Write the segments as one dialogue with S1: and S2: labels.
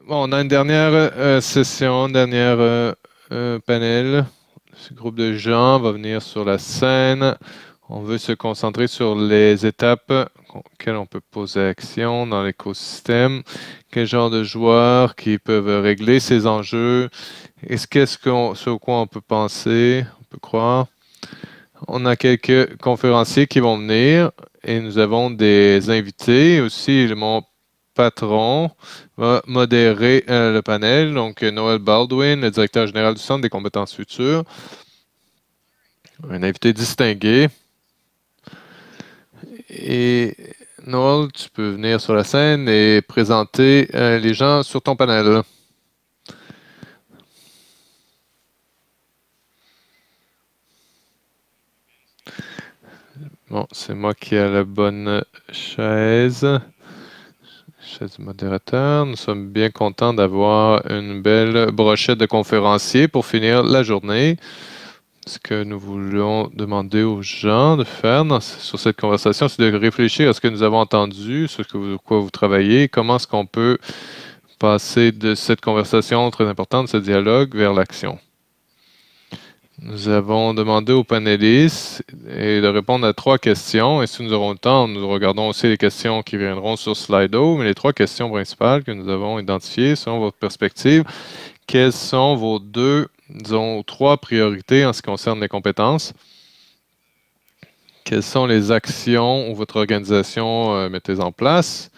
S1: Bon, on a une dernière session, dernière panel. Ce groupe de gens va venir sur la scène. On veut se concentrer sur les étapes auxquelles on peut poser action dans l'écosystème. Quel genre de joueurs qui peuvent régler ces enjeux? Ce au quoi on peut penser, on peut croire? On a quelques conférenciers qui vont venir et nous avons des invités aussi. Mon patron va modérer le panel. Donc, Noël Baldwin, le directeur général du Centre des compétences futures, un invité distingué. Et Noël, tu peux venir sur la scène et présenter les gens sur ton panel. Bon, c'est moi qui ai la bonne chaise. Chaise du modérateur. Nous sommes bien contents d'avoir une belle brochette de conférenciers pour finir la journée. Ce que nous voulons demander aux gens de faire sur cette conversation, c'est de réfléchir à ce que nous avons entendu, sur quoi vous travaillez, comment est-ce qu'on peut passer de cette conversation très importante, de ce dialogue, vers l'action. Nous avons demandé aux panélistes de répondre à 3 questions. Et si nous aurons le temps, nous regardons aussi les questions qui viendront sur Slido. Mais les 3 questions principales que nous avons identifiées selon votre perspective, quelles sont vos disons, 3 priorités en ce qui concerne les compétences? Quelles sont les actions où votre organisation mettez en place?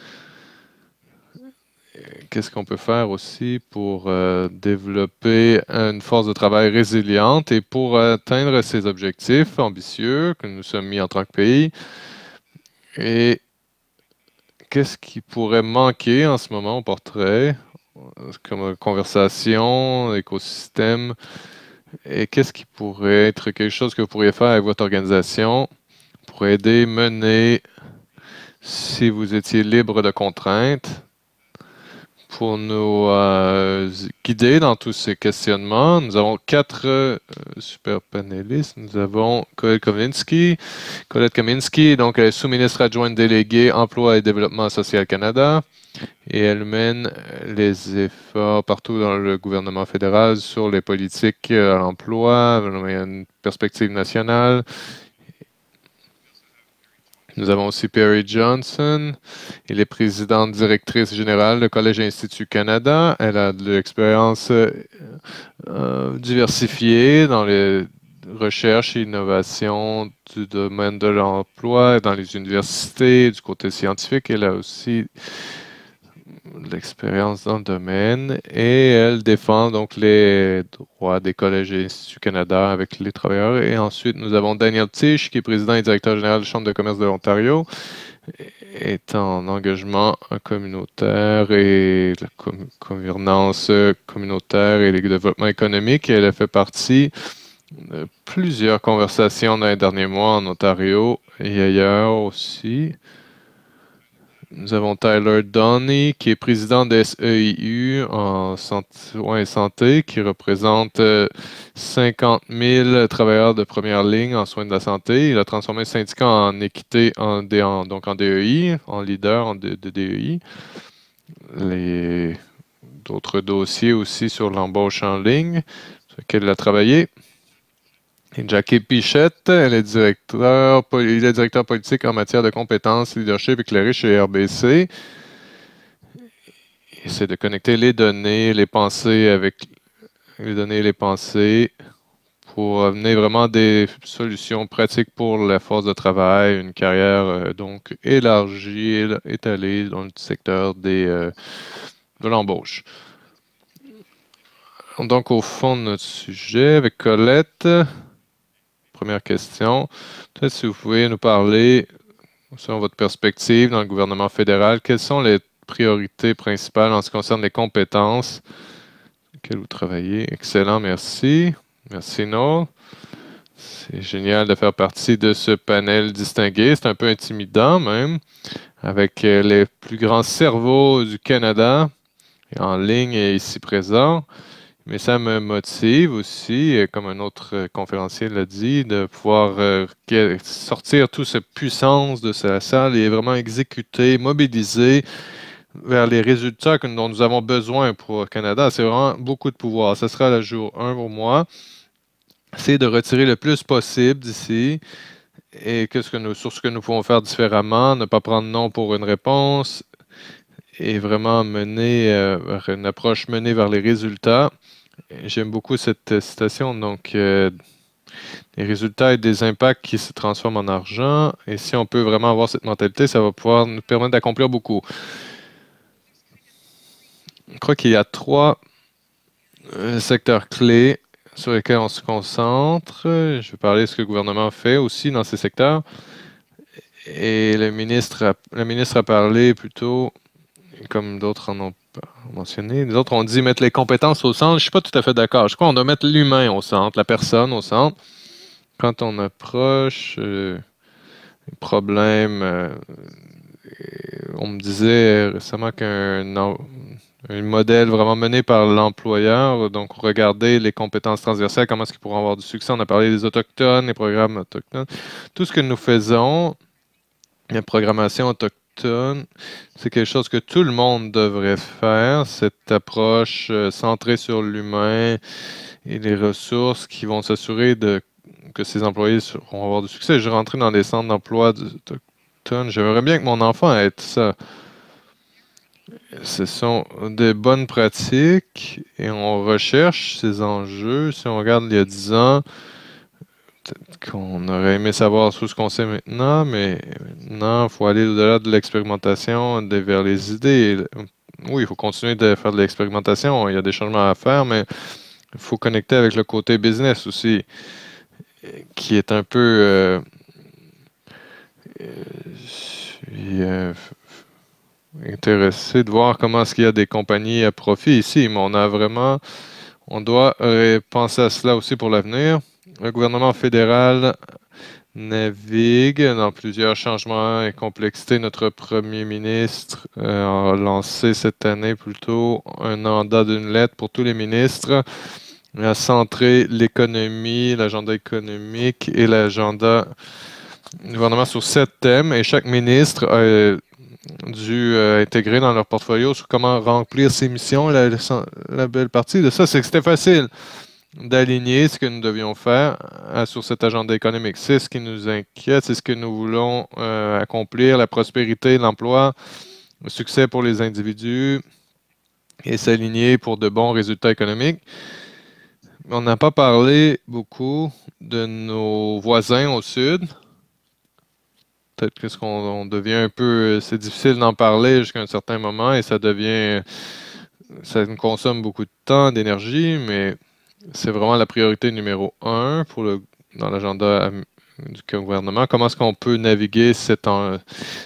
S1: Qu'est-ce qu'on peut faire aussi pour développer une force de travail résiliente et pour atteindre ces objectifs ambitieux que nous sommes mis en tant que pays? Et qu'est-ce qui pourrait manquer en ce moment au portrait, comme conversation, écosystème? Et qu'est-ce qui pourrait être quelque chose que vous pourriez faire avec votre organisation pour aider, mener, si vous étiez libre de contraintes? Pour nous guider dans tous ces questionnements, nous avons 4 super panélistes. Nous avons Colette Kaminski, donc elle est sous-ministre adjointe déléguée Emploi et Développement social Canada, et elle mène les efforts partout dans le gouvernement fédéral sur les politiques à l'emploi, une perspective nationale. Nous avons aussi Perry Johnson. Elle est présidente directrice générale du Collège Institut Canada. Elle a de l'expérience diversifiée dans les recherches et innovations du domaine de l'emploi, dans les universités, du côté scientifique. Elle a aussi de l'expérience dans le domaine et elle défend donc les droits des collèges et instituts Canada avec les travailleurs. Et ensuite, nous avons Daniel Tisch, qui est président et directeur général de la Chambre de commerce de l'Ontario, est en engagement communautaire et la gouvernance communautaire et le développement économique. Et elle a fait partie de plusieurs conversations dans les derniers mois en Ontario et ailleurs aussi. Nous avons Tyler Downey, qui est président de SEIU en soins et santé, qui représente 50 000 travailleurs de première ligne en soins de la santé. Il a transformé le syndicat en équité, donc en DEI, en leader de DEI. D'autres dossiers aussi sur l'embauche en ligne, sur lesquels il a travaillé. Et Jackie Pichette, il est directeur politique en matière de compétences, leadership éclairé chez RBC. Il essaie de connecter les données, les pensées avec les données et les pensées pour amener vraiment des solutions pratiques pour la force de travail, une carrière donc élargie, étalée dans le secteur de l'embauche. Donc, au fond de notre sujet, avec Colette, première question. Peut-être si vous pouvez nous parler, selon votre perspective dans le gouvernement fédéral, quelles sont les priorités principales en ce qui concerne les compétences auxquelles vous travaillez? Excellent, merci. Merci, Noel. C'est génial de faire partie de ce panel distingué. C'est un peu intimidant même, avec les plus grands cerveaux du Canada en ligne et ici présents. Mais ça me motive aussi, comme un autre conférencier l'a dit, de pouvoir sortir toute cette puissance de la salle et vraiment exécuter, mobiliser vers les résultats dont nous avons besoin pour le Canada. C'est vraiment beaucoup de pouvoir. Ce sera le jour 1 pour moi. C'est de retirer le plus possible d'ici et sur ce que nous pouvons faire différemment, ne pas prendre non pour une réponse et vraiment mener vers une approche menée vers les résultats. J'aime beaucoup cette citation. Donc, les résultats et des impacts qui se transforment en argent. Et si on peut vraiment avoir cette mentalité, ça va pouvoir nous permettre d'accomplir beaucoup. Je crois qu'il y a trois secteurs clés sur lesquels on se concentre. Je vais parler de ce que le gouvernement fait aussi dans ces secteurs. Et le ministre a parlé plutôt, comme d'autres en ont mentionné, les autres ont dit mettre les compétences au centre. Je ne suis pas tout à fait d'accord. Je crois qu'on doit mettre l'humain au centre, la personne au centre. Quand on approche les problèmes, on me disait récemment un modèle vraiment mené par l'employeur, donc regarder les compétences transversales, comment est-ce qu'ils pourront avoir du succès. On a parlé des Autochtones, les programmes autochtones. Tout ce que nous faisons, la programmation autochtone, c'est quelque chose que tout le monde devrait faire, cette approche centrée sur l'humain et les ressources qui vont s'assurer que ces employés vont avoir du succès. Je rentrais dans des centres d'emploi autochtones. J'aimerais bien que mon enfant ait ça. Ce sont des bonnes pratiques et on recherche ces enjeux. Si on regarde il y a 10 ans, peut-être qu'on aurait aimé savoir tout ce qu'on sait maintenant, mais maintenant, il faut aller au-delà de l'expérimentation, vers les idées. Oui, il faut continuer de faire de l'expérimentation. Il y a des changements à faire, mais il faut connecter avec le côté business aussi, qui est un peu... je suis intéressé de voir comment est-ce qu'il y a des compagnies à profit ici, mais on doit penser à cela aussi pour l'avenir. Le gouvernement fédéral navigue dans plusieurs changements et complexités. Notre premier ministre a lancé cette année plutôt un mandat d'une lettre pour tous les ministres. Il a centré l'économie, l'agenda économique et l'agenda du gouvernement sur 7 thèmes et chaque ministre a dû intégrer dans leur portfolio sur comment remplir ses missions. La belle partie de ça, c'est que c'était facile d'aligner ce que nous devions faire sur cet agenda économique. C'est ce qui nous inquiète, c'est ce que nous voulons accomplir, la prospérité, l'emploi, le succès pour les individus et s'aligner pour de bons résultats économiques. On n'a pas parlé beaucoup de nos voisins au sud. Peut-être que on devient un peu... C'est difficile d'en parler jusqu'à un certain moment et ça nous consomme beaucoup de temps, d'énergie, mais c'est vraiment la priorité numéro 1 dans l'agenda du gouvernement. Comment est-ce qu'on peut naviguer cette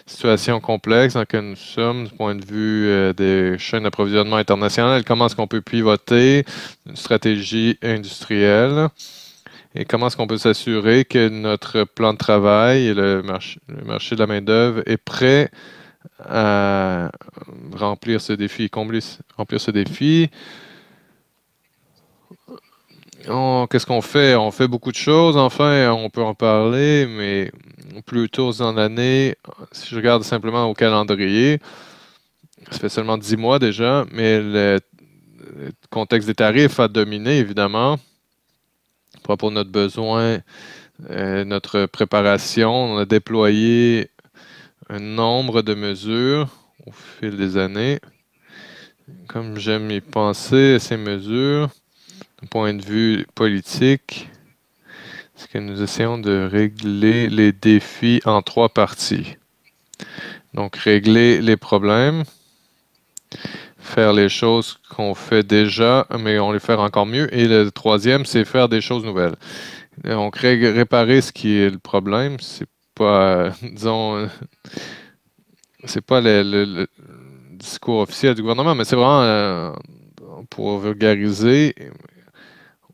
S1: situation complexe dans laquelle nous sommes du point de vue des chaînes d'approvisionnement internationales? Comment est-ce qu'on peut pivoter une stratégie industrielle? Et comment est-ce qu'on peut s'assurer que notre plan de travail et le marché de la main-d'œuvre est prêt à remplir ce défi, remplir ce défi? Qu'est-ce qu'on fait? On fait beaucoup de choses, enfin, on peut en parler, mais plus tôt dans l'année, si je regarde simplement au calendrier, ça fait seulement 10 mois déjà, mais le contexte des tarifs a dominé, évidemment, pour notre besoin, notre préparation. On a déployé un nombre de mesures au fil des années. Comme j'aime y penser, ces mesures, d'un point de vue politique, c'est que nous essayons de régler les défis en 3 parties. Donc, régler les problèmes, faire les choses qu'on fait déjà, mais on les fait encore mieux. Et le troisième, c'est faire des choses nouvelles. Donc, réparer ce qui est le problème, c'est pas, disons, c'est pas le discours officiel du gouvernement, mais c'est vraiment pour vulgariser.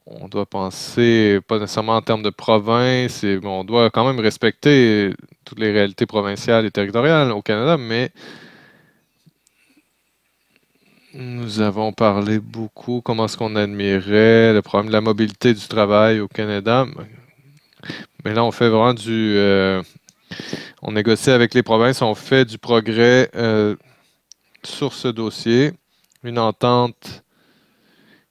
S1: On doit penser pas nécessairement en termes de province, on doit quand même respecter toutes les réalités provinciales et territoriales au Canada, mais nous avons parlé beaucoup comment est-ce qu'on admirait le problème de la mobilité du travail au Canada. Mais là, on fait vraiment on négocie avec les provinces, on fait du progrès sur ce dossier, une entente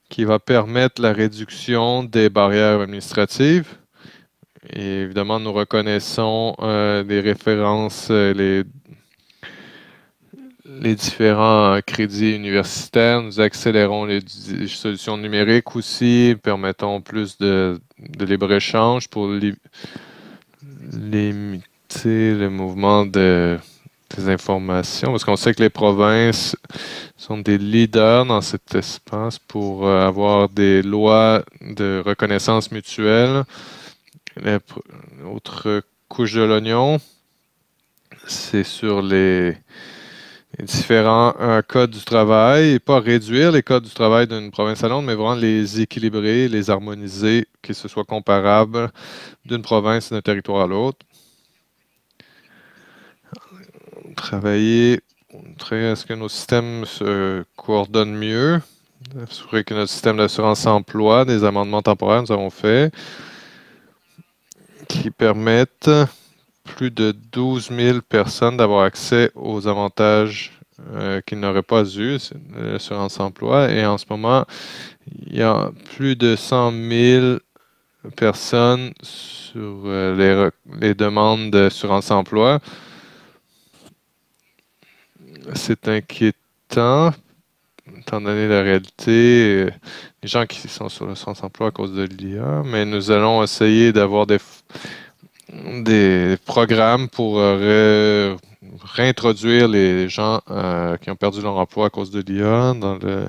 S1: qui va permettre la réduction des barrières administratives. Et évidemment, nous reconnaissons les références, les différents crédits universitaires. Nous accélérons les solutions numériques aussi, permettons plus de libre-échange pour limiter le mouvement des informations, parce qu'on sait que les provinces sont des leaders dans cet espace pour avoir des lois de reconnaissance mutuelle. L'autre couche de l'oignon, c'est sur les différents codes du travail, et pas réduire les codes du travail d'une province à l'autre, mais vraiment les équilibrer, les harmoniser, que ce soit comparable d'une province et d'un territoire à l'autre. Travailler à ce que nos systèmes se coordonnent mieux, assurer que notre système d'assurance-emploi, des amendements temporaires nous avons fait, qui permettent plus de 12 000 personnes d'avoir accès aux avantages qu'ils n'auraient pas eu, l'assurance-emploi. Et en ce moment, il y a plus de 100 000 personnes sur les demandes d'assurance-emploi. C'est inquiétant, étant donné la réalité, les gens qui sont sur l'assurance-emploi à cause de l'IA, mais nous allons essayer d'avoir des programmes pour réintroduire les gens qui ont perdu leur emploi à cause de l'IA dans le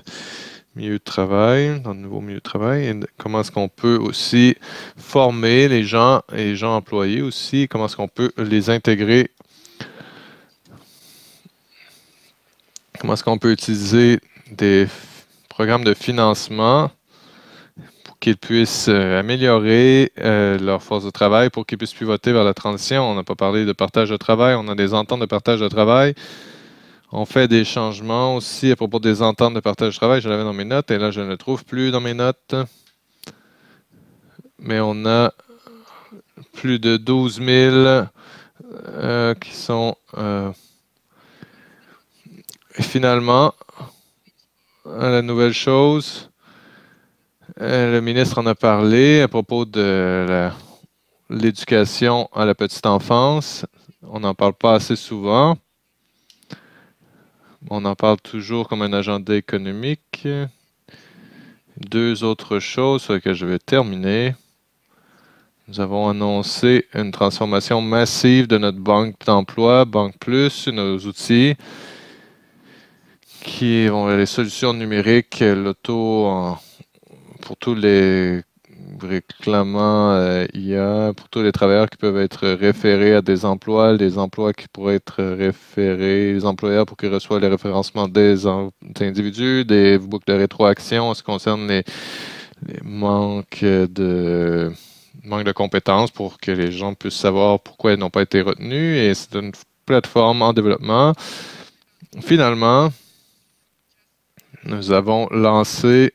S1: milieu de travail, dans le nouveau milieu de travail, et comment est-ce qu'on peut aussi former les gens et les gens employés aussi, comment est-ce qu'on peut les intégrer, comment est-ce qu'on peut utiliser des programmes de financement pour qu'ils puissent améliorer leur force de travail, pour qu'ils puissent pivoter vers la transition. On n'a pas parlé de partage de travail, on a des ententes de partage de travail. On fait des changements aussi à propos des ententes de partage de travail. Je l'avais dans mes notes et là, je ne le trouve plus dans mes notes. Mais on a plus de 12 000 qui sont... Et finalement, la nouvelle chose, le ministre en a parlé à propos de l'éducation à la petite enfance. On n'en parle pas assez souvent. On en parle toujours comme un agenda économique. Deux autres choses sur lesquelles je vais terminer. Nous avons annoncé une transformation massive de notre banque d'emploi, Banque Plus, nos outils, qui vont les solutions numériques, l'auto pour tous les réclamants IA, pour tous les travailleurs qui peuvent être référés à des emplois, les emplois qui pourraient être référés, les employeurs pour qu'ils reçoivent les référencements des individus, des boucles de rétroaction en ce qui concerne les manques de compétences pour que les gens puissent savoir pourquoi ils n'ont pas été retenus. Et c'est une plateforme en développement. Finalement, nous avons lancé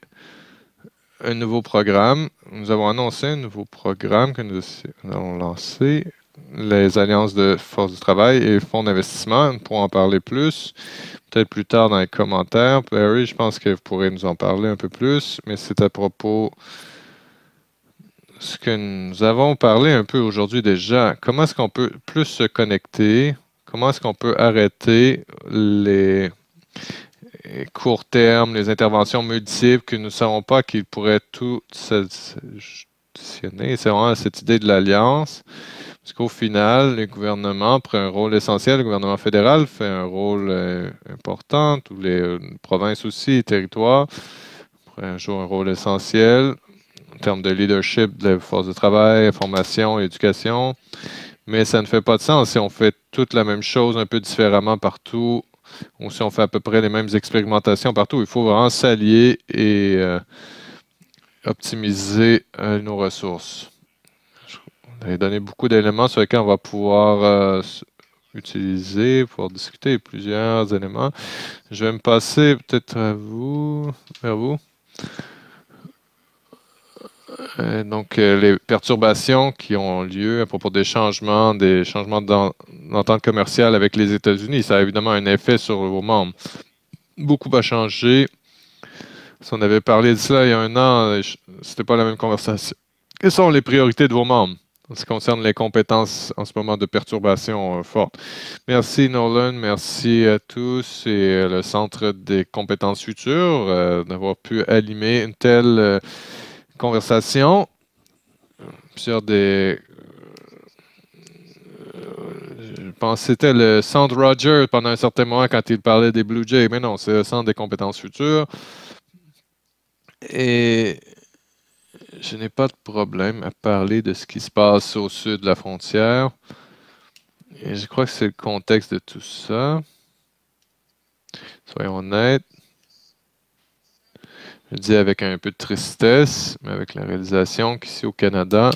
S1: un nouveau programme. Nous avons annoncé un nouveau programme que nous avons lancé, les alliances de force du travail et fonds d'investissement. Nous pourrons en parler plus, peut-être plus tard dans les commentaires. Barry, je pense que vous pourrez nous en parler un peu plus, mais c'est à propos de ce que nous avons parlé un peu aujourd'hui déjà. Comment est-ce qu'on peut plus se connecter? Comment est-ce qu'on peut arrêter les court terme, les interventions multiples que nous ne savons pas qu'ils pourraient tout solutionner. C'est vraiment cette idée de l'alliance. Parce qu'au final, le gouvernement prend un rôle essentiel. Le gouvernement fédéral fait un rôle important. Tous les provinces aussi, les territoires jouent un rôle essentiel en termes de leadership, de force de travail, formation, éducation. Mais ça ne fait pas de sens si on fait toute la même chose un peu différemment partout, ou si on fait à peu près les mêmes expérimentations partout. Il faut vraiment s'allier et optimiser nos ressources. Vous avez donné beaucoup d'éléments sur lesquels on va pouvoir utiliser, pouvoir discuter plusieurs éléments. Je vais me passer peut-être vers vous. Donc, les perturbations qui ont lieu à propos des changements d'entente commerciale avec les États-Unis, ça a évidemment un effet sur vos membres. beaucoup a changé. Si on avait parlé de cela il y a un an, c'était pas la même conversation. Quelles sont les priorités de vos membres en ce qui concerne les compétences en ce moment de perturbation forte? Merci Nolan, merci à tous et le Centre des compétences futures d'avoir pu animer une telle conversation. Plusieurs des je pense que c'était le centre Roger pendant un certain moment quand il parlait des Blue Jays, mais non, c'est le centre des compétences futures. Et je n'ai pas de problème à parler de ce qui se passe au sud de la frontière. Et je crois que c'est le contexte de tout ça. Soyons honnêtes. Je le dis avec un peu de tristesse, mais avec la réalisation qu'ici au Canada,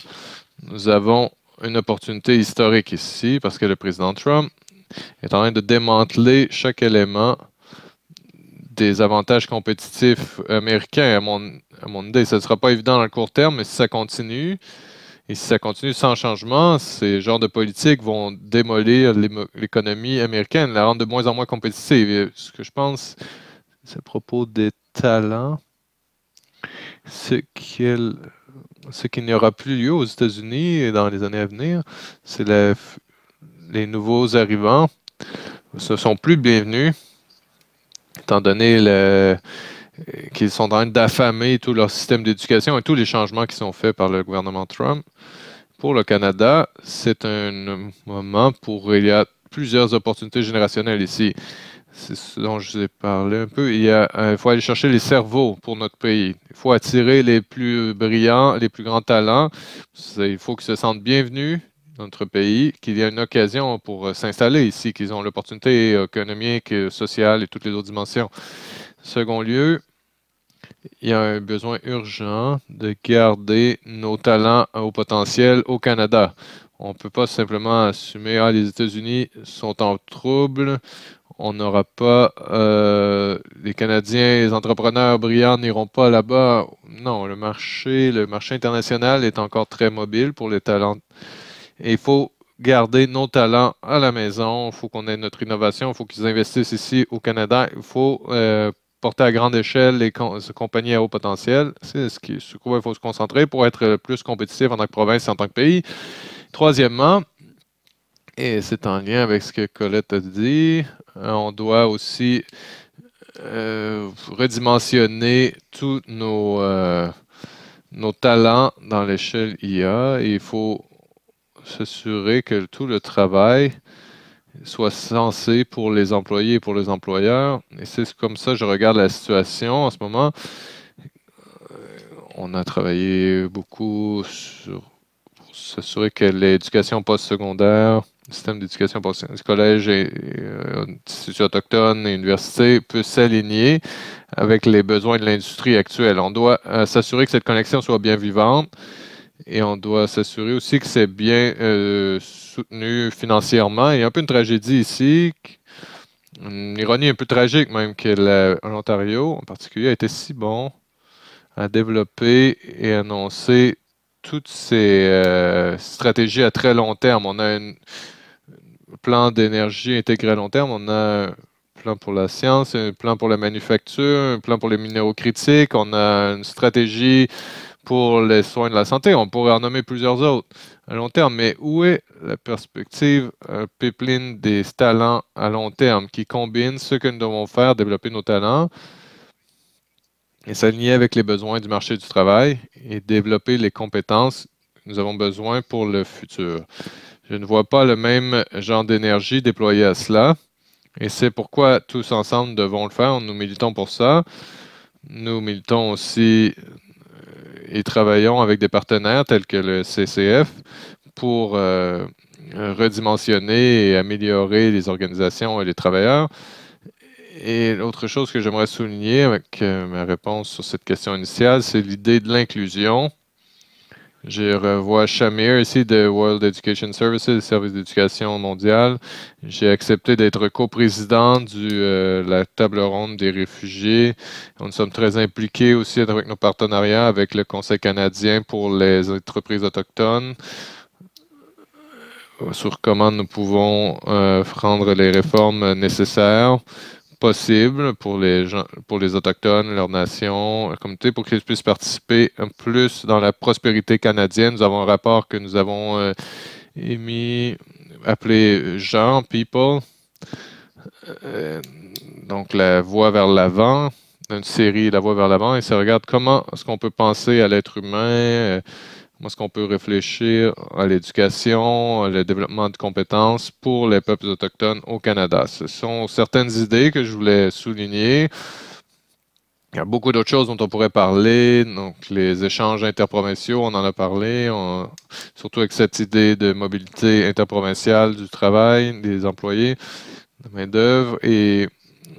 S1: nous avons une opportunité historique ici parce que le président Trump est en train de démanteler chaque élément des avantages compétitifs américains à mon idée. Ce ne sera pas évident dans le court terme, mais si ça continue, et si ça continue sans changement, ces genres de politiques vont démolir l'économie américaine, la rendre de moins en moins compétitive. Et ce que je pense, c'est à propos des talents, ce qu'il n'y aura plus lieu aux États-Unis dans les années à venir, c'est les nouveaux arrivants ne sont plus bienvenus, étant donné qu'ils sont en train d'affamer tout leur système d'éducation et tous les changements qui sont faits par le gouvernement Trump. Pour le Canada, c'est un moment pour... Il y a plusieurs opportunités générationnelles ici. C'est ce dont je vous ai parlé un peu. Il faut aller chercher les cerveaux pour notre pays. Il faut attirer les plus brillants, les plus grands talents. Il faut qu'ils se sentent bienvenus dans notre pays, qu'il y ait une occasion pour s'installer ici, qu'ils ont l'opportunité économique, sociale et toutes les autres dimensions. Second lieu, il y a un besoin urgent de garder nos talents au potentiel au Canada. On ne peut pas simplement assumer ah, les États-Unis sont en trouble, on n'aura pas les Canadiens, les entrepreneurs brillants n'iront pas là-bas. Non, le marché international est encore très mobile pour les talents. Et il faut garder nos talents à la maison. Il faut qu'on ait notre innovation. Il faut qu'ils investissent ici au Canada. Il faut porter à grande échelle les compagnies à haut potentiel. C'est sur quoi il faut se concentrer pour être plus compétitif en tant que province et en tant que pays. Troisièmement, et c'est en lien avec ce que Colette a dit, on doit aussi redimensionner tous nos talents dans l'échelle IA. Et il faut s'assurer que tout le travail soit sensé pour les employés et pour les employeurs. Et c'est comme ça que je regarde la situation en ce moment. On a travaillé beaucoup pour s'assurer que l'éducation postsecondaire, le système d'éducation postsecondaire, collège et instituts autochtones et universités peut s'aligner avec les besoins de l'industrie actuelle. On doit s'assurer que cette connexion soit bien vivante. Et on doit s'assurer aussi que c'est bien soutenu financièrement. Il y a un peu une tragédie ici, une ironie un peu tragique même, que l'Ontario en particulier a été si bon à développer et annoncer toutes ces stratégies à très long terme. On a un plan d'énergie intégré à long terme, on a un plan pour la science, un plan pour la manufacture, un plan pour les minéraux critiques, on a une stratégie pour les soins de la santé. On pourrait en nommer plusieurs autres à long terme, mais où est la perspective, un pipeline des talents à long terme qui combine ce que nous devons faire, développer nos talents et s'aligner avec les besoins du marché du travail et développer les compétences que nous avons besoin pour le futur. Je ne vois pas le même genre d'énergie déployée à cela et c'est pourquoi tous ensemble devons le faire. Nous militons pour ça. Nous militons aussi et travaillons avec des partenaires tels que le CCF pour redimensionner et améliorer les organisations et les travailleurs. Et l'autre chose que j'aimerais souligner avec ma réponse sur cette question initiale, c'est l'idée de l'inclusion. Je revois Shamir ici de World Education Services, Service d'éducation mondial. J'ai accepté d'être coprésident de la table ronde des réfugiés. Nous sommes très impliqués aussi avec nos partenariats avec le Conseil canadien pour les entreprises autochtones sur comment nous pouvons prendre les réformes nécessaires possible pour les gens, pour les Autochtones, leurs nations, la communauté, pour qu'ils puissent participer plus dans la prospérité canadienne. Nous avons un rapport que nous avons émis, appelé Jean, People. Donc, la voie vers l'avant, une série La voie vers l'avant, et ça regarde comment est-ce qu'on peut penser à l'être humain, comment est-ce qu'on peut réfléchir à l'éducation, le développement de compétences pour les peuples autochtones au Canada. Ce sont certaines idées que je voulais souligner. Il y a beaucoup d'autres choses dont on pourrait parler, donc les échanges interprovinciaux, on en a parlé, surtout avec cette idée de mobilité interprovinciale du travail, des employés, de main-d'œuvre, et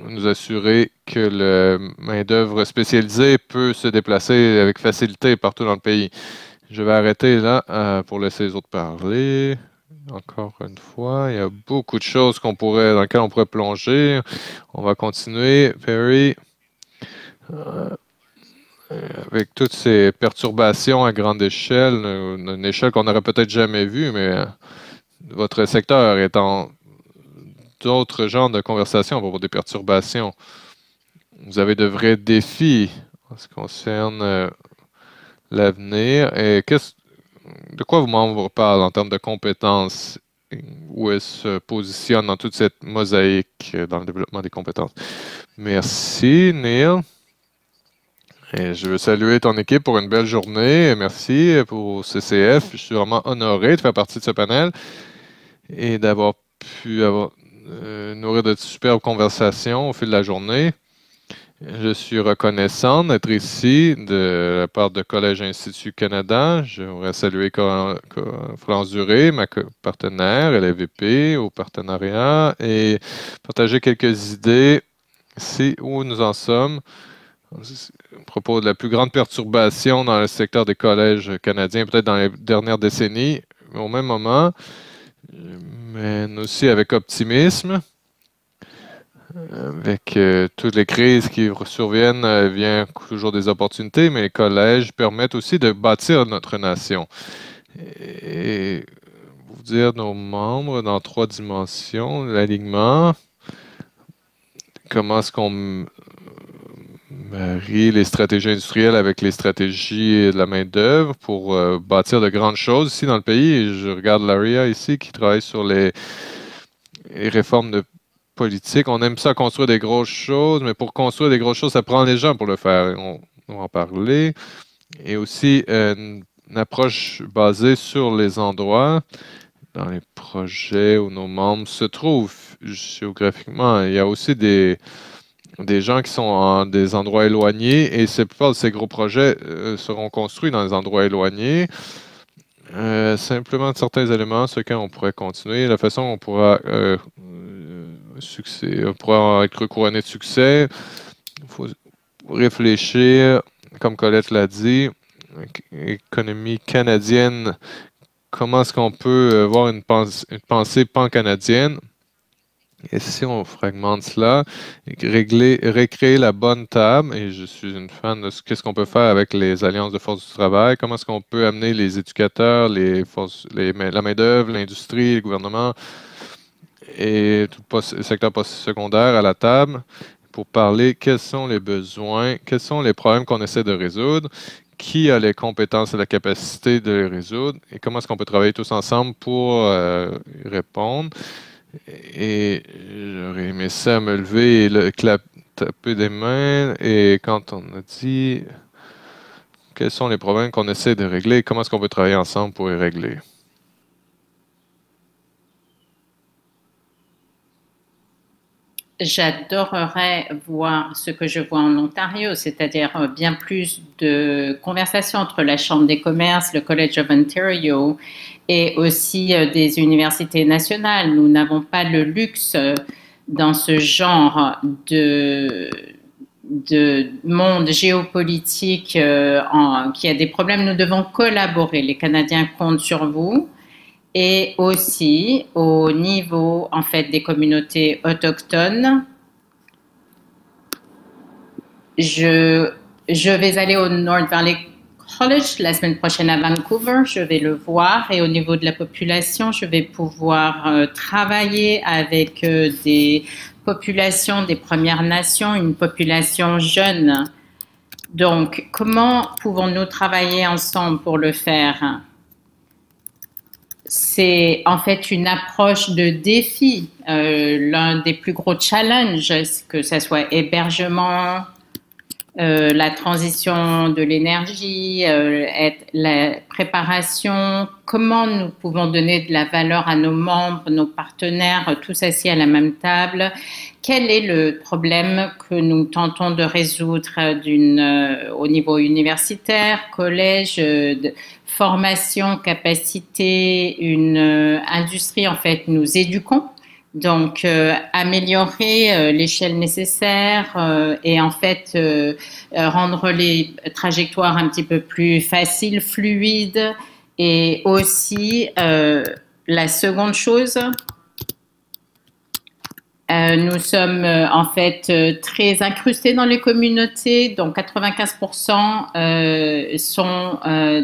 S1: nous assurer que la main-d'œuvre spécialisée peut se déplacer avec facilité partout dans le pays. Je vais arrêter là pour laisser les autres parler. Encore une fois, il y a beaucoup de choses dans lesquelles on pourrait plonger. On va continuer. Perry, avec toutes ces perturbations à grande échelle, une échelle qu'on n'aurait peut-être jamais vue, mais votre secteur est en d'autres genres de conversations à propos des perturbations. Vous avez de vrais défis en ce qui concerne l'avenir. Et de quoi vos membres parlent en termes de compétences? Où elles se positionnent dans toute cette mosaïque dans le développement des compétences? Merci, Neil. Et je veux saluer ton équipe pour une belle journée. Merci pour CCF. Je suis vraiment honoré de faire partie de ce panel et d'avoir pu nourrir de superbes conversations au fil de la journée. Je suis reconnaissant d'être ici de la part de Collège Institut Canada. Je voudrais saluer France Duré, ma partenaire, elle est VP au partenariat, et partager quelques idées ici où nous en sommes à propos de la plus grande perturbation dans le secteur des collèges canadiens, peut-être dans les dernières décennies, mais au même moment, mais aussi avec optimisme. Avec toutes les crises qui surviennent, vient toujours des opportunités, mais les collèges permettent aussi de bâtir notre nation. Et vous dire nos membres dans 3 dimensions, l'alignement, comment est-ce qu'on marie les stratégies industrielles avec les stratégies de la main-d'œuvre pour bâtir de grandes choses ici dans le pays. Et je regarde Laria ici qui travaille sur les réformes de politique. On aime ça construire des grosses choses, mais pour construire des grosses choses, ça prend les gens pour le faire. On va en parler. Et aussi une approche basée sur les endroits, dans les projets où nos membres se trouvent géographiquement. Il y a aussi des gens qui sont en des endroits éloignés et la plupart de ces gros projets seront construits dans des endroits éloignés. Simplement certains éléments sur lesquels on pourrait continuer. La façon dont on pourra être couronné de succès. Il faut réfléchir, comme Colette l'a dit, économie canadienne, comment est-ce qu'on peut avoir une pensée pan-canadienne? Et si on fragmente cela, recréer la bonne table, et je suis une fan de qu'est-ce qu'on peut faire avec les alliances de force du travail, comment est-ce qu'on peut amener les éducateurs, la main-d'œuvre, l'industrie, le gouvernement et tout le secteur post-secondaire à la table pour parler quels sont les besoins, quels sont les problèmes qu'on essaie de résoudre, qui a les compétences et la capacité de les résoudre, et comment est-ce qu'on peut travailler tous ensemble pour y répondre. Et j'aurais aimé ça me lever et taper des mains. Et quand on a dit quels sont les problèmes qu'on essaie de régler, comment est-ce qu'on peut travailler ensemble pour les régler?
S2: J'adorerais voir ce que je vois en Ontario, c'est-à-dire bien plus de conversations entre la Chambre des commerces, le College of Ontario et aussi des universités nationales. Nous n'avons pas le luxe dans ce genre de monde géopolitique qui a des problèmes. Nous devons collaborer. Les Canadiens comptent sur vous. Et aussi au niveau en fait des communautés autochtones. Je vais aller au North Valley College la semaine prochaine à Vancouver, je vais le voir et au niveau de la population, je vais pouvoir travailler avec des populations des Premières Nations, une population jeune. Donc, comment pouvons-nous travailler ensemble pour le faire? C'est en fait une approche de défi. L'un des plus gros challenges, que ce soit hébergement, la transition de l'énergie, la préparation, comment nous pouvons donner de la valeur à nos membres, nos partenaires, tous assis à la même table. Quel est le problème que nous tentons de résoudre au niveau universitaire, collège, formation, capacité, une industrie, en fait, nous éduquons. Donc, améliorer l'échelle nécessaire et en fait rendre les trajectoires un petit peu plus faciles, fluides. Et aussi, la seconde chose, nous sommes en fait très incrustés dans les communautés, donc 95% sont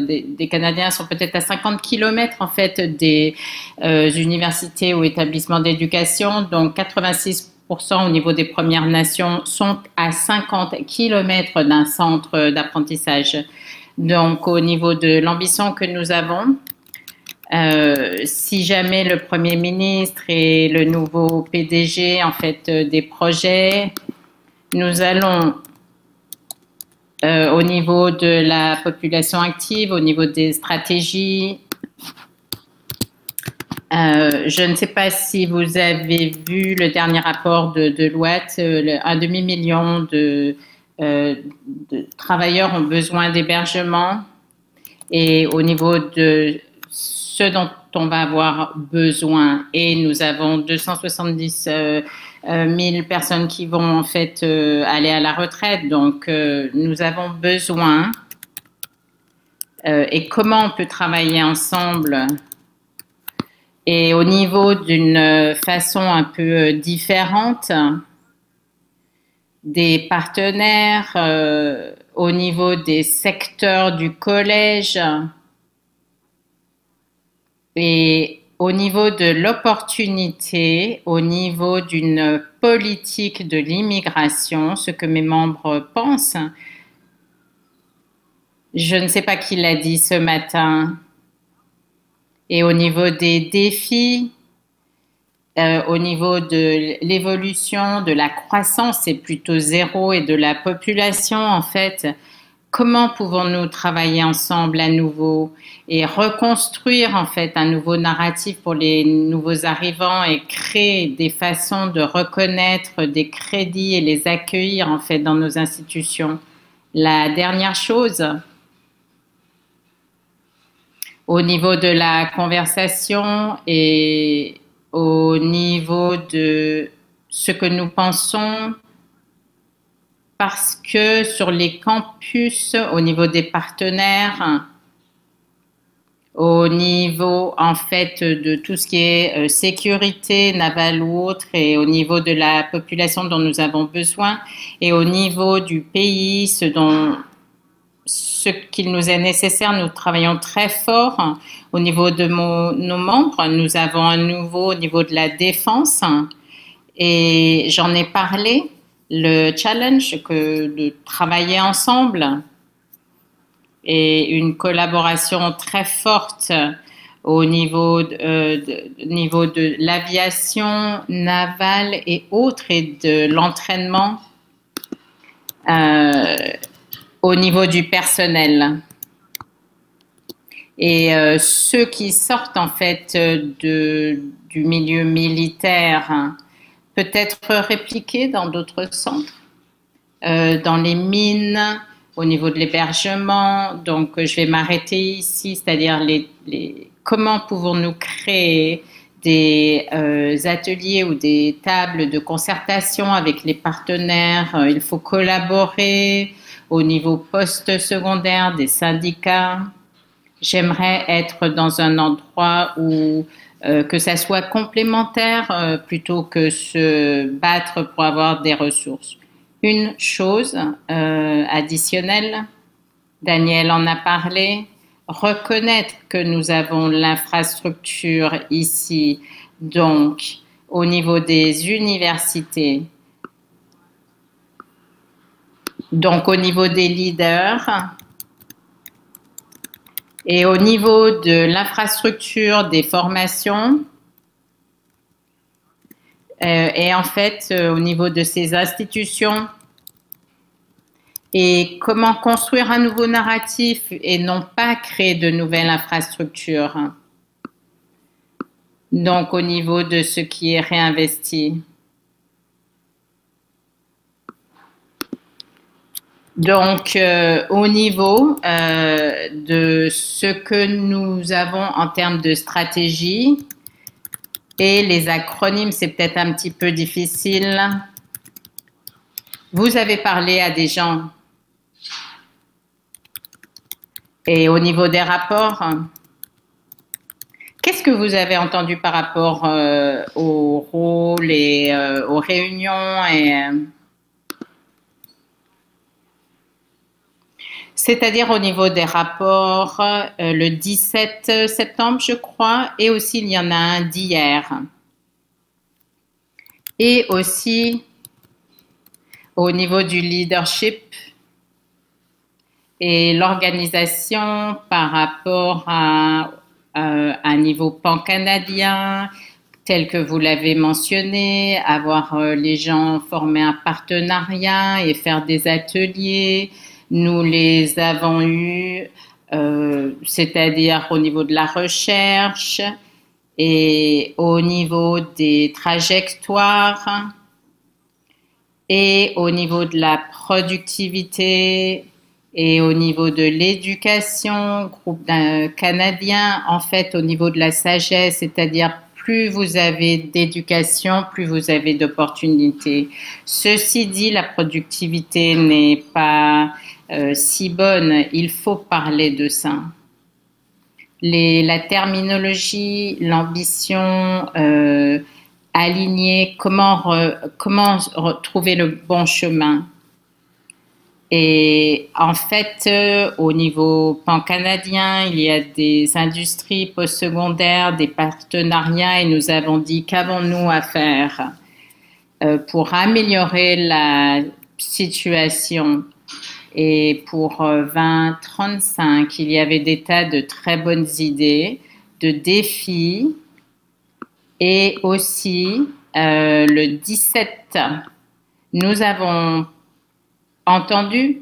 S2: des Canadiens sont peut-être à 50 km en fait des universités ou établissements d'éducation, donc 86% au niveau des Premières Nations sont à 50 km d'un centre d'apprentissage. Donc au niveau de l'ambition que nous avons, si jamais le Premier ministre et le nouveau PDG en fait des projets, nous allons au niveau de la population active, au niveau des stratégies. Je ne sais pas si vous avez vu le dernier rapport de Deloitte, un demi-million de travailleurs ont besoin d'hébergement et au niveau de ce dont on va avoir besoin. Et nous avons 270 000 personnes qui vont en fait aller à la retraite. Donc, nous avons besoin. Et comment on peut travailler ensemble? Et au niveau d'une façon un peu différente, des partenaires, au niveau des secteurs du collège, et au niveau de l'opportunité, au niveau d'une politique de l'immigration, ce que mes membres pensent, je ne sais pas qui l'a dit ce matin. Et au niveau des défis, au niveau de l'évolution, de la croissance, c'est plutôt zéro, et de la population, en fait, comment pouvons-nous travailler ensemble à nouveau et reconstruire en fait un nouveau narratif pour les nouveaux arrivants et créer des façons de reconnaître des crédits et les accueillir en fait dans nos institutions. La dernière chose, au niveau de la conversation et au niveau de ce que nous pensons, parce que sur les campus, au niveau des partenaires, au niveau en fait de tout ce qui est sécurité navale ou autre, et au niveau de la population dont nous avons besoin, et au niveau du pays, ce qu'il nous est nécessaire, nous travaillons très fort au niveau de nos membres. Nous avons un nouveau au niveau de la défense, et j'en ai parlé. Le challenge de travailler ensemble et une collaboration très forte au niveau de l'aviation navale et autres, et de l'entraînement au niveau du personnel. Et ceux qui sortent en fait du milieu militaire, peut-être répliqués dans d'autres centres, dans les mines, au niveau de l'hébergement. Donc, je vais m'arrêter ici, c'est-à-dire comment pouvons-nous créer des ateliers ou des tables de concertation avec les partenaires. Il faut collaborer au niveau post-secondaire des syndicats. J'aimerais être dans un endroit où que ça soit complémentaire plutôt que se battre pour avoir des ressources. Une chose additionnelle, Daniel en a parlé. Reconnaître que nous avons l'infrastructure ici, donc au niveau des universités, donc au niveau des leaders et au niveau de l'infrastructure des formations et en fait au niveau de ces institutions et comment construire un nouveau narratif et non pas créer de nouvelles infrastructures. Donc au niveau de ce qui est réinvesti. Donc, au niveau de ce que nous avons en termes de stratégie, et les acronymes, c'est peut-être un petit peu difficile. Vous avez parlé à des gens. Et au niveau des rapports, qu'est-ce que vous avez entendu par rapport au rôle et aux réunions et c'est-à-dire au niveau des rapports, le 17 septembre, je crois, et aussi il y en a un d'hier. Et aussi au niveau du leadership et l'organisation par rapport à un niveau pan-canadien, tel que vous l'avez mentionné, avoir les gens former un partenariat et faire des ateliers. Nous les avons eus, c'est-à-dire au niveau de la recherche et au niveau des trajectoires et au niveau de la productivité et au niveau de l'éducation, groupe canadien, en fait, au niveau de la sagesse, c'est-à-dire plus vous avez d'éducation, plus vous avez d'opportunités. Ceci dit, la productivité n'est pas si bonne. Il faut parler de ça. La terminologie, l'ambition, aligner, comment trouver le bon chemin. Et en fait, au niveau pan-canadien, il y a des industries postsecondaires, des partenariats, et nous avons dit qu'avons-nous à faire pour améliorer la situation. Et pour 2035, il y avait des tas de très bonnes idées, de défis, et aussi le 17, nous avons entendu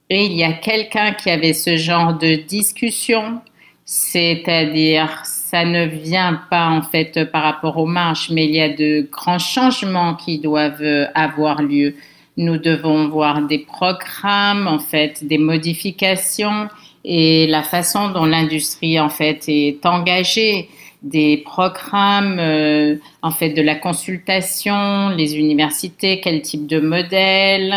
S2: et il y a quelqu'un qui avait ce genre de discussion, c'est-à-dire ça ne vient pas en fait par rapport aux marches, mais il y a de grands changements qui doivent avoir lieu. Nous devons voir des programmes, en fait, des modifications et la façon dont l'industrie en fait est engagée, des programmes, en fait, de la consultation, les universités, quel type de modèle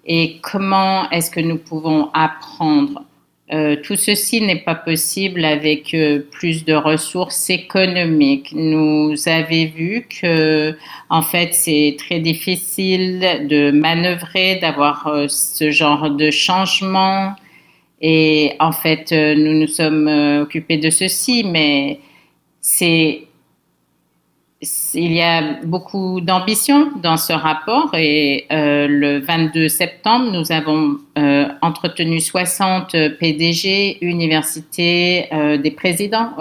S2: et comment est-ce que nous pouvons apprendre. Tout ceci n'est pas possible avec plus de ressources économiques. Nous avez vu que, en fait, c'est très difficile de manœuvrer, d'avoir ce genre de changement. Et en fait, nous nous sommes occupés de ceci, mais il y a beaucoup d'ambition dans ce rapport et le 22 septembre, nous avons entretenu 60 PDG, universités, des présidents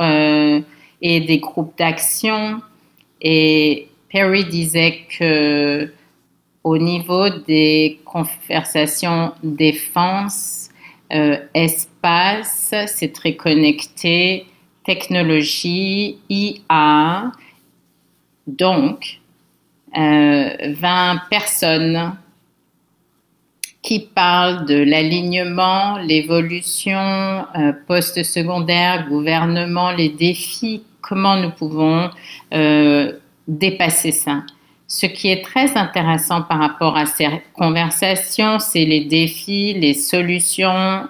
S2: et des groupes d'action. Et Perry disait que au niveau des conversations défense, espace, c'est très connecté, technologie, IA. Donc, 20 personnes qui parlent de l'alignement, l'évolution post-secondaire, gouvernement, les défis, comment nous pouvons dépasser ça. Ce qui est très intéressant par rapport à ces conversations, c'est les défis, les solutions,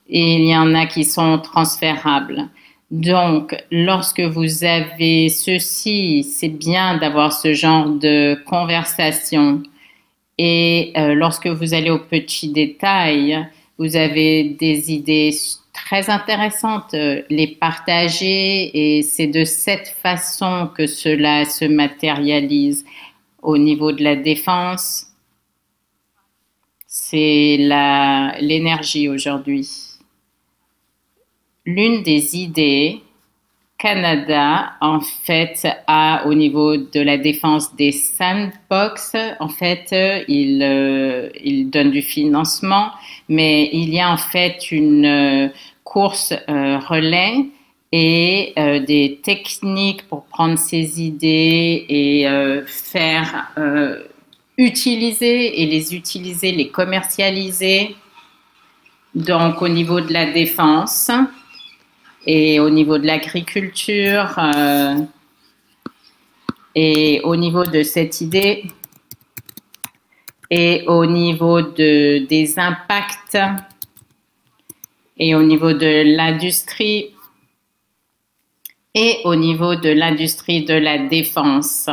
S2: et il y en a qui sont transférables. Donc, lorsque vous avez ceci, c'est bien d'avoir ce genre de conversation. Et lorsque vous allez aux petits détails, Vous avez des idées très intéressantes, les partager et c'est de cette façon que cela se matérialise au niveau de la défense. C'est l'énergie aujourd'hui. L'une des idées, Canada, en fait, a au niveau de la défense des sandbox, en fait, il donne du financement, mais il y a en fait une course relais et des techniques pour prendre ces idées et faire utiliser et les utiliser, les commercialiser. Donc, au niveau de la défense et au niveau de l'agriculture et au niveau de cette idée et au niveau des impacts et au niveau de l'industrie et au niveau de l'industrie de la défense,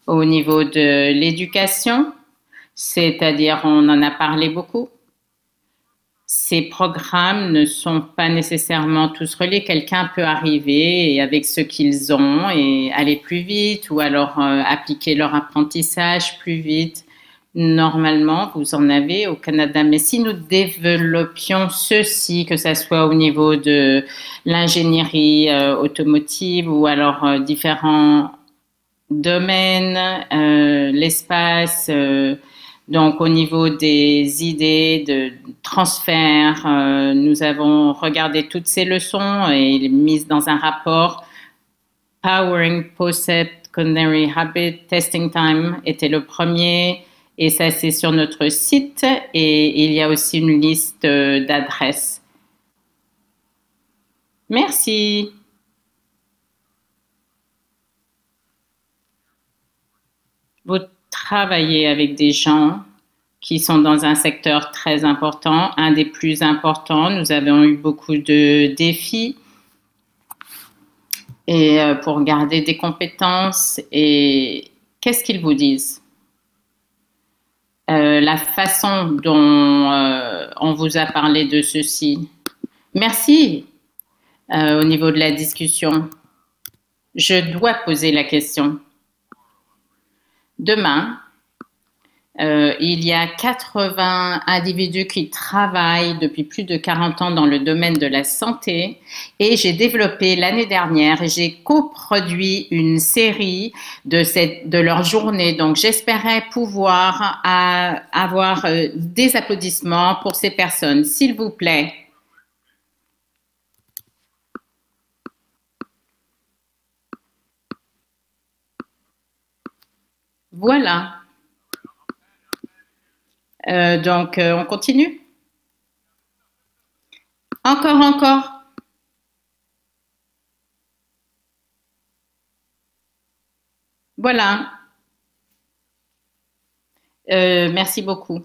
S2: au niveau de l'éducation, c'est-à-dire on en a parlé beaucoup. Ces programmes ne sont pas nécessairement tous reliés. Quelqu'un peut arriver et avec ce qu'ils ont et aller plus vite ou alors appliquer leur apprentissage plus vite. Normalement, vous en avez au Canada. Mais si nous développions ceci, que ce soit au niveau de l'ingénierie automotive ou alors différents domaines, l'espace, donc, au niveau des idées de transfert, nous avons regardé toutes ces leçons et mises dans un rapport. Powering Post-Secondary Habit Testing Time était le premier et ça c'est sur notre site et il y a aussi une liste d'adresses. Merci. Vous travailler avec des gens qui sont dans un secteur très important, un des plus importants. Nous avons eu beaucoup de défis et pour garder des compétences. Et qu'est-ce qu'ils vous disent? La façon dont on vous a parlé de ceci. Merci au niveau de la discussion. Je dois poser la question. Demain, il y a 80 individus qui travaillent depuis plus de 40 ans dans le domaine de la santé et j'ai développé l'année dernière et j'ai coproduit une série de leur journée. Donc, j'espérais pouvoir avoir des applaudissements pour ces personnes. S'il vous plaît. Voilà. Donc, on continue. Encore. Voilà. Merci beaucoup.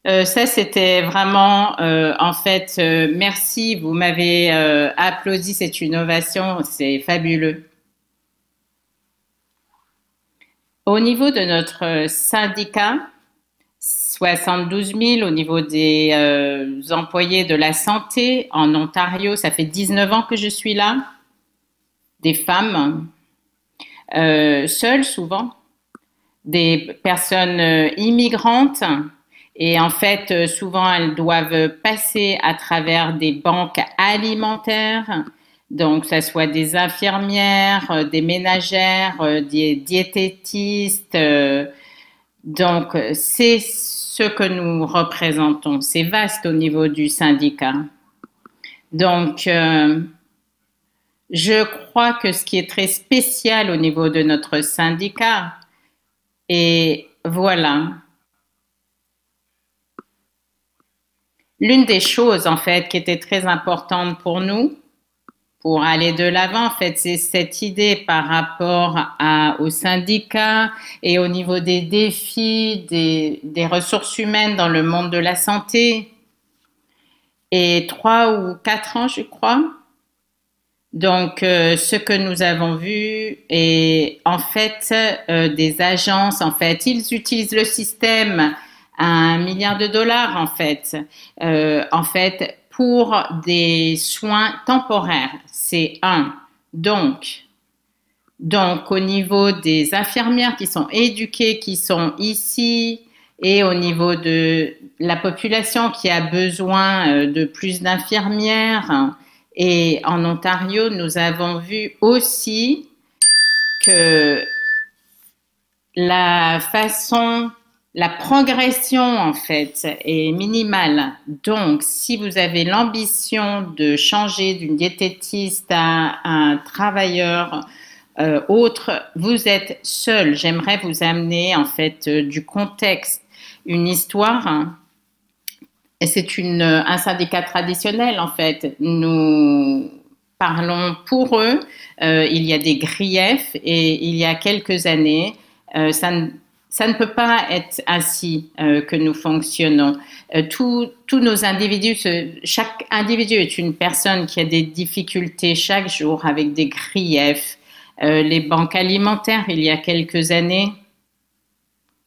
S2: Ça, c'était vraiment, en fait, merci, vous m'avez applaudi, c'est une ovation, c'est fabuleux. Au niveau de notre syndicat, 72 000 au niveau des employés de la santé en Ontario, ça fait 19 ans que je suis là. Des femmes, seules souvent, des personnes immigrantes et en fait, souvent elles doivent passer à travers des banques alimentaires. Donc, que ce soit des infirmières, des ménagères, des diététistes. Donc, c'est ce que nous représentons. C'est vaste au niveau du syndicat. Donc, je crois que ce qui est très spécial au niveau de notre syndicat, et voilà, l'une des choses, en fait, qui était très importante pour nous, pour aller de l'avant, en fait, c'est cette idée par rapport au syndicat et au niveau des défis des ressources humaines dans le monde de la santé. Et 3 ou 4 ans, je crois. Donc, ce que nous avons vu est en fait des agences, en fait, ils utilisent le système $1 milliard en fait, pour des soins temporaires. C'est un. Donc, au niveau des infirmières qui sont éduquées, qui sont ici, et au niveau de la population qui a besoin de plus d'infirmières, et en Ontario, nous avons vu aussi que la progression en fait est minimale. Donc, si vous avez l'ambition de changer d'une diététiste à un travailleur autre, vous êtes seul. J'aimerais vous amener en fait du contexte, une histoire. Et c'est un syndicat traditionnel en fait. Nous parlons pour eux. Il y a des griefs et il y a quelques années, ça ne peut pas être ainsi que nous fonctionnons. Tous nos individus, chaque individu est une personne qui a des difficultés chaque jour avec des griefs. Les banques alimentaires, il y a quelques années,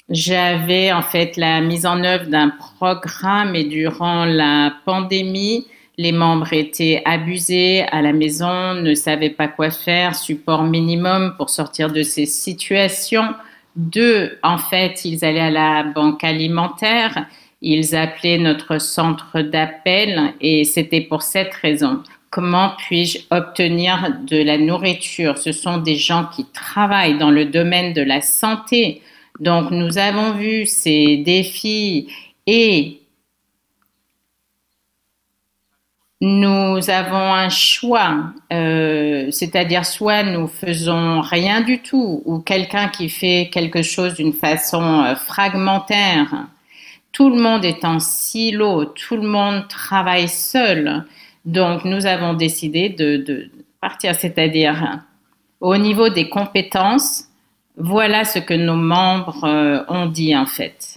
S2: j'avais en fait la mise en œuvre d'un programme et durant la pandémie, les membres étaient abusés à la maison, ne savaient pas quoi faire, support minimum pour sortir de ces situations. Deux, en fait, ils allaient à la banque alimentaire, ils appelaient notre centre d'appel et c'était pour cette raison. Comment puis-je obtenir de la nourriture? Ce sont des gens qui travaillent dans le domaine de la santé. Donc, nous avons vu ces défis et nous avons un choix, c'est-à-dire soit nous faisons rien du tout ou quelqu'un qui fait quelque chose d'une façon fragmentaire. Tout le monde est en silo, tout le monde travaille seul. Donc, nous avons décidé de partir, c'est-à-dire au niveau des compétences, voilà ce que nos membres ont dit en fait.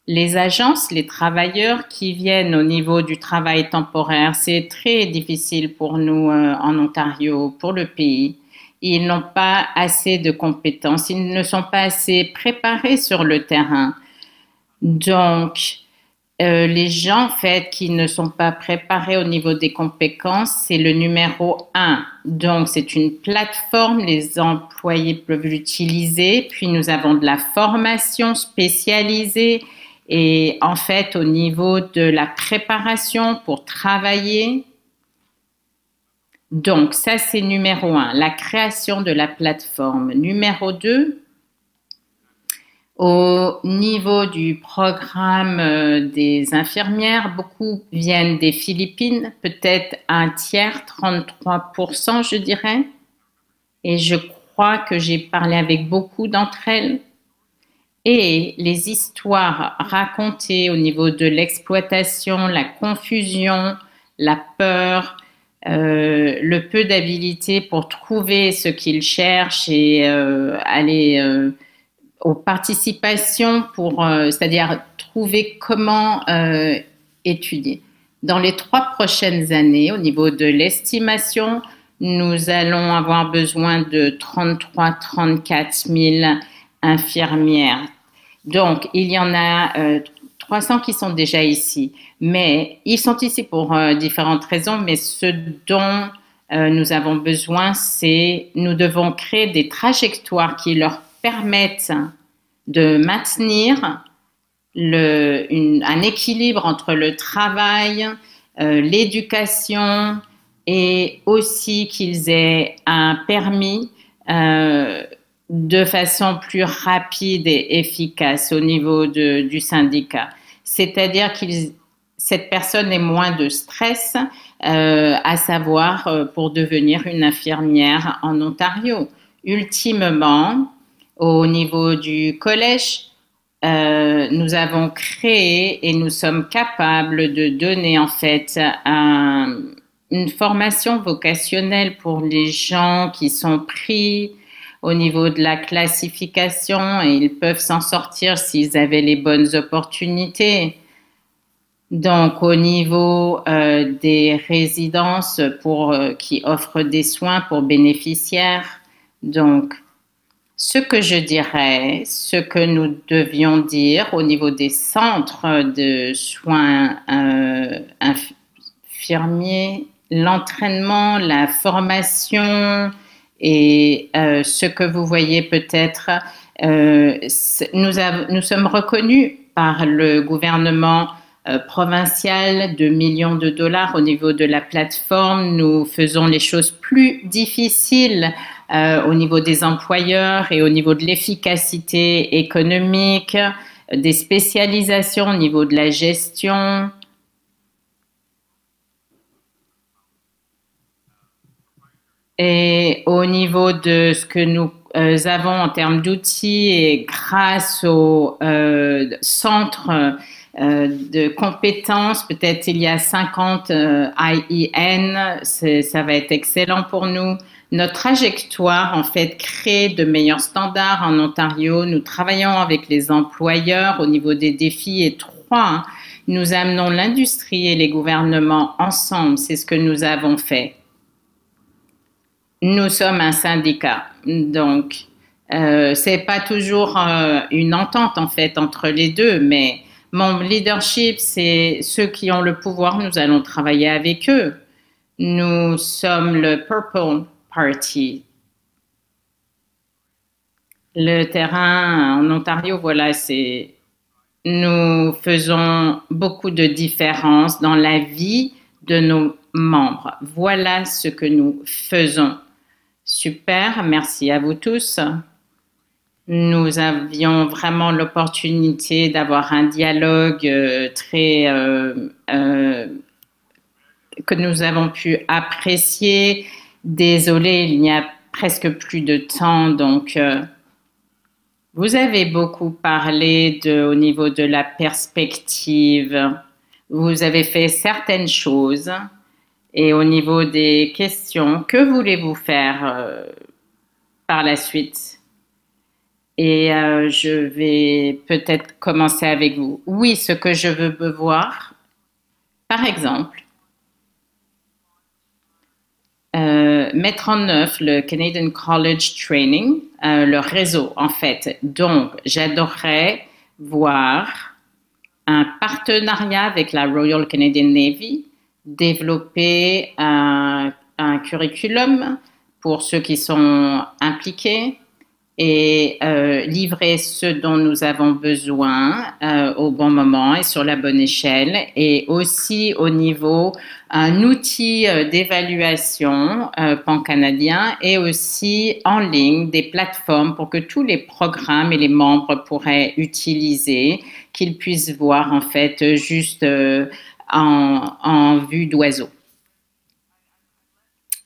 S2: Les agences, les travailleurs qui viennent au niveau du travail temporaire, c'est très difficile pour nous en Ontario, pour le pays. Ils n'ont pas assez de compétences, ils ne sont pas assez préparés sur le terrain. Donc, les gens en fait qui ne sont pas préparés au niveau des compétences, c'est le numéro un. Donc, c'est une plateforme, les employés peuvent l'utiliser. Puis, nous avons de la formation spécialisée. Et en fait, au niveau de la préparation pour travailler, donc ça c'est numéro un, la création de la plateforme. Numéro deux, au niveau du programme des infirmières, beaucoup viennent des Philippines, peut-être un tiers, 33%, je dirais. Et je crois que j'ai parlé avec beaucoup d'entre elles. Et les histoires racontées au niveau de l'exploitation, la confusion, la peur, le peu d'habilité pour trouver ce qu'ils cherchent et aller aux participations pour, c'est-à-dire trouver comment étudier. Dans les 3 prochaines années, au niveau de l'estimation, nous allons avoir besoin de 33-34 000 infirmières. Donc, il y en a 300 qui sont déjà ici, mais ils sont ici pour différentes raisons, mais ce dont nous avons besoin, c'est nous devons créer des trajectoires qui leur permettent de maintenir un équilibre entre le travail, l'éducation et aussi qu'ils aient un permis de façon plus rapide et efficace au niveau du syndicat. C'est-à-dire que cette personne ait moins de stress, à savoir pour devenir une infirmière en Ontario. Ultimement, au niveau du collège, nous avons créé et nous sommes capables de donner en fait une formation vocationnelle pour les gens qui sont pris au niveau de la classification et ils peuvent s'en sortir s'ils avaient les bonnes opportunités. Donc, au niveau des résidences qui offrent des soins pour bénéficiaires, donc Ce que je dirais, ce que nous devions dire au niveau des centres de soins infirmiers, l'entraînement, la formation et ce que vous voyez peut-être, nous sommes reconnus par le gouvernement provincial de millions de dollars au niveau de la plateforme. Nous faisons les choses plus difficiles au niveau des employeurs et au niveau de l'efficacité économique, des spécialisations au niveau de la gestion. Et au niveau de ce que nous avons en termes d'outils et grâce au centre de compétences, peut-être il y a 50 IEN, ça va être excellent pour nous. Notre trajectoire, en fait, crée de meilleurs standards en Ontario. Nous travaillons avec les employeurs au niveau des défis étroits. Nous amenons l'industrie et les gouvernements ensemble. C'est ce que nous avons fait. Nous sommes un syndicat, donc c'est pas toujours une entente en fait entre les deux, mais mon leadership, c'est ceux qui ont le pouvoir, nous allons travailler avec eux. Nous sommes le Purple Party. Le terrain en Ontario, voilà, c'est nous faisons beaucoup de différences dans la vie de nos membres. Voilà ce que nous faisons. Super, merci à vous tous. Nous avions vraiment l'opportunité d'avoir un dialogue que nous avons pu apprécier. Désolée, il n'y a presque plus de temps, donc vous avez beaucoup parlé au niveau de la perspective. Vous avez fait certaines choses. Et au niveau des questions, que voulez-vous faire par la suite? Et je vais peut-être commencer avec vous. Oui, ce que je veux voir, par exemple, mettre en œuvre le Canadian College Training, le réseau en fait. Donc, j'adorerais voir un partenariat avec la Royal Canadian Navy, développer un curriculum pour ceux qui sont impliqués et livrer ce dont nous avons besoin au bon moment et sur la bonne échelle, et aussi au niveau un outil d'évaluation pan-canadien et aussi en ligne des plateformes pour que tous les programmes et les membres pourraient utiliser, qu'ils puissent voir en fait juste en vue d'oiseau.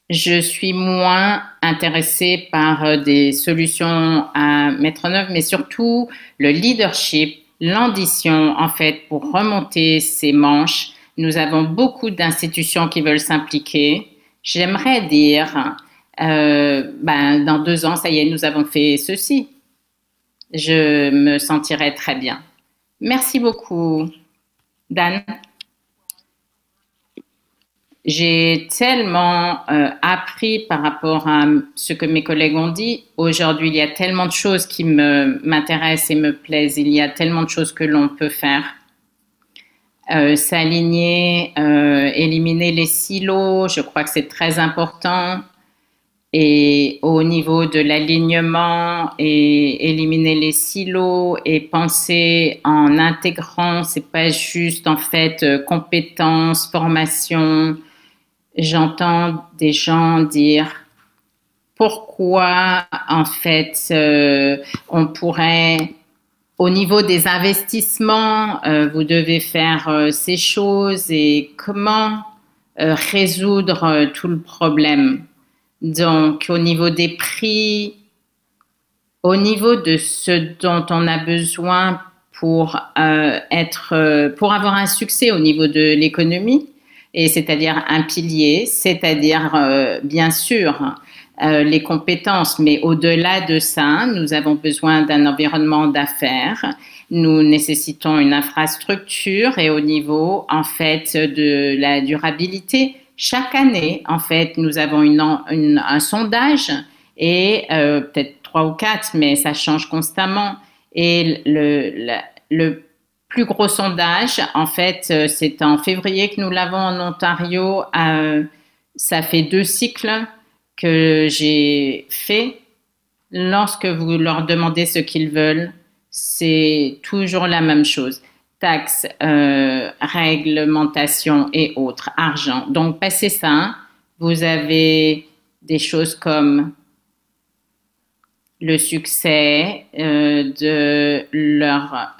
S2: Je suis moins intéressée par des solutions à mettre en œuvre, mais surtout le leadership, l'ambition, en fait, pour remonter ces manches. Nous avons beaucoup d'institutions qui veulent s'impliquer. J'aimerais dire, dans 2 ans, ça y est, nous avons fait ceci. Je me sentirais très bien. Merci beaucoup, Dan. J'ai tellement appris par rapport à ce que mes collègues ont dit. Aujourd'hui, il y a tellement de choses qui m'intéressent et me plaisent. Il y a tellement de choses que l'on peut faire. S'aligner, éliminer les silos, je crois que c'est très important. Et au niveau de l'alignement et éliminer les silos et penser en intégrant, c'est pas juste en fait compétences, formation. J'entends des gens dire pourquoi en fait on pourrait, au niveau des investissements, vous devez faire ces choses et comment résoudre tout le problème. Donc au niveau des prix, au niveau de ce dont on a besoin pour avoir un succès au niveau de l'économie, et c'est-à-dire un pilier, c'est-à-dire bien sûr les compétences, mais au-delà de ça, nous avons besoin d'un environnement d'affaires. Nous nécessitons une infrastructure et au niveau en fait de la durabilité. Chaque année, en fait, nous avons un sondage et peut-être 3 ou 4, mais ça change constamment. Et le plus gros sondage, en fait, c'est en février que nous l'avons en Ontario. Ça fait 2 cycles que j'ai fait. Lorsque vous leur demandez ce qu'ils veulent, c'est toujours la même chose. Taxes, réglementation et autres, argent. Donc, passez ça. Vous avez des choses comme le succès de leurs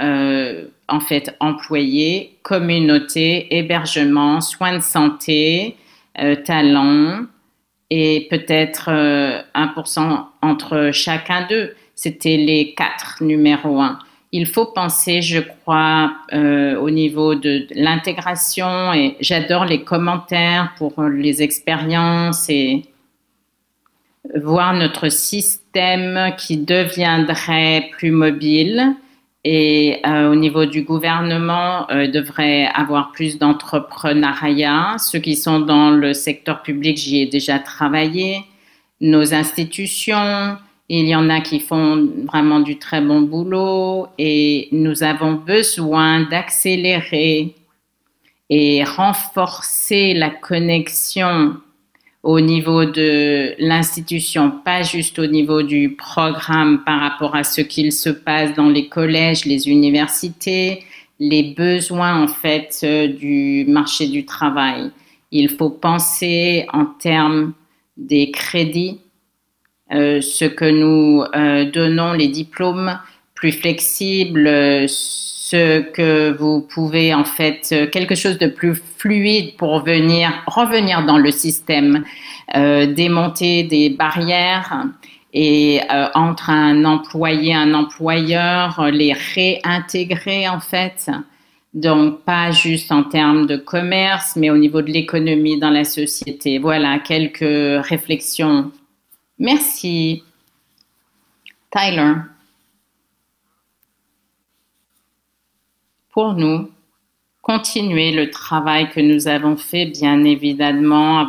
S2: en fait employés, communauté, hébergement, soins de santé, talent et peut-être 1% entre chacun d'eux. C'était les 4 numéro 1. Il faut penser, je crois, au niveau de l'intégration et j'adore les commentaires pour les expériences et voir notre système qui deviendrait plus mobile et au niveau du gouvernement devrait avoir plus d'entrepreneuriat. Ceux qui sont dans le secteur public, j'y ai déjà travaillé. Nos institutions, il y en a qui font vraiment du très bon boulot et nous avons besoin d'accélérer et renforcer la connexion au niveau de l'institution, pas juste au niveau du programme par rapport à ce qu'il se passe dans les collèges, les universités, les besoins en fait du marché du travail. Il faut penser en termes des crédits, ce que nous donnons, les diplômes plus flexibles, ce que vous pouvez en fait, quelque chose de plus fluide pour revenir dans le système, démonter des barrières et entre un employé et un employeur, les réintégrer en fait. Donc, pas juste en termes de commerce, mais au niveau de l'économie dans la société. Voilà, quelques réflexions. Merci. Tyler. Pour nous, continuer le travail que nous avons fait, bien évidemment,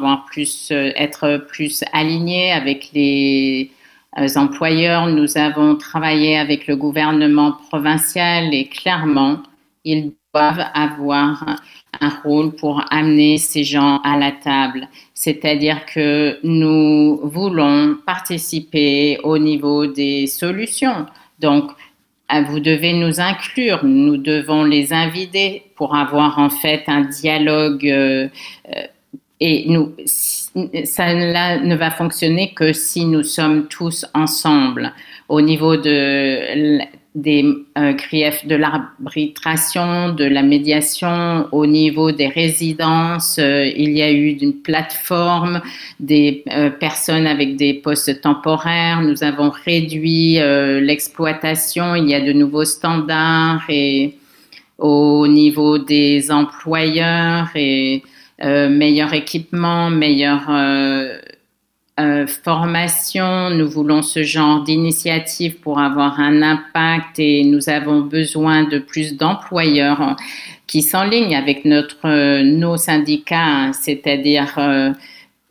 S2: être plus alignés avec les employeurs. Nous avons travaillé avec le gouvernement provincial et clairement, ils doivent avoir un rôle pour amener ces gens à la table. C'est-à-dire que nous voulons participer au niveau des solutions. Donc, vous devez nous inclure, nous devons les inviter pour avoir en fait un dialogue et ça ne va fonctionner que si nous sommes tous ensemble au niveau des griefs de l'arbitration, de la médiation, au niveau des résidences, il y a eu une plateforme, des personnes avec des postes temporaires, nous avons réduit l'exploitation, il y a de nouveaux standards et au niveau des employeurs et meilleur équipement, meilleure formation. Nous voulons ce genre d'initiative pour avoir un impact et nous avons besoin de plus d'employeurs qui s'enlignent avec nos syndicats, c'est-à-dire